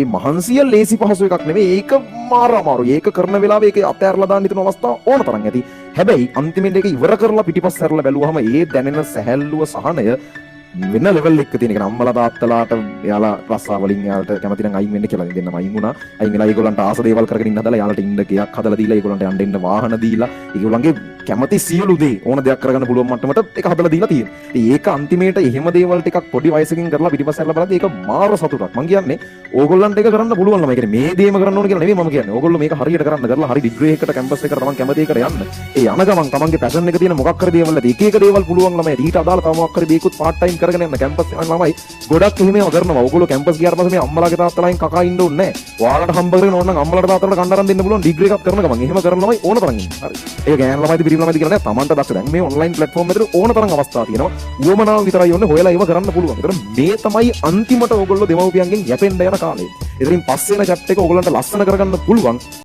මේ මහන්සිය ලේසි පහසු එකක් නෙමෙයි. ඒක මාර අමාරු. ඒක කරන වෙලාවේ ඒක අතෑරලා දාන්න හිතන අවස්ථා ඕන තරම් ඇති. හැබැයි අන්තිමේට ඒක ඉවර කරලා පිටිපස්ස හැරලා බැලුවහම ඒ දැනෙන සැහැල්ලුව සහනය වෙන level එකක තියෙන. ඒක අම්මලා තාත්තලාට එයාලා රස්සා වලින් එයාලට කැමති නම් අයින් වෙන්න කියලා දෙන්නම අයින් වුණා. අයින් වෙලා ඒගොල්ලන්ට ආස දේවල් කරගෙන ඉන්න හදලා එයාලට ඉන්න ගයක් හදලා දීලා ඒගොල්ලන්ට යන්න එන්න වාහන දීලා ඒගොල්ලන්ගේ කැමති සියලු දේ ඕන දෙයක් කරගන්න පුළුවන් මට්ටමට ඒක හදලා දීලා තියෙනවා. ඉතින් ඒක අන්තිමේට එහෙම දේවල් ටිකක් පොඩි වයසකින් කරලා පිටිපස්ස හැරලා බලද්දී ඒක මාර සතුටක්. මං කියන්නේ ඕගොල්ලන්ට ඒක කරන්න පුළුවන් ළමයි. ඒ කියන්නේ මේ දේම කරන්න ඕන කියලා නෙමෙයි මම කියන්නේ. ඕගොල්ලෝ මේක හරියට කරන්න කරලා හරි ඩිග්‍රී එකකට කැම්පස් එකකට තමන් කැමති එකට යන්න. ඒ යන ගමන් තමන්ගේ පැෂන් එක තියෙන මොකක් හරි දේවල් එක එක දේවල් පුළුවන් ළමයි. ඊට අදාළ තව මොකක් හරි දේකුත් පාර්ට් ටයිම් කරගෙන යන්න කැම්පස් එකේ ළමයි ගොඩක් එහෙම ඒවා කරනවා. ඕගොල්ලෝ කැම්පස් ගියාට පස්සේ මේ අම්මලාගේ තාත්තලාගෙන් කකා ඉන්න ඕනේ නැහැ. ඔයාලට හම්බ කරගෙන ඕන නම් අම්මලාට තාත්තලාට කන්න අරන් දෙන්න පුළුවන් ඩිග්‍රී එකක් කරන ගමන්. එහෙම කරන ළමයි ඕන තරම් ඉන්නවා. හරි. ඒක ගෑන් ළමයිද පිරිමි ළමයිද කියලා නෑ. තමන්ට දක්ෂ දැන් මේ ඔන්ලයින් ප්ලැට්ෆෝම් එකේ ඕන තරම් අවස්ථා තියෙනවා. උවමනාව විතරයි ඕනේ හොයලා ඒව කරන්න පුළුවන්. ඒතර මේ තමයි අන්තිමට ඕගොල්ලෝ දෙමව්පියන්ගෙන් යැපෙන්න යන කාලය. ඉතින් පස්සේ යන චැට් එක ඕගොල්ලන්ට ලස්සන කරගන්න පුළුවන්.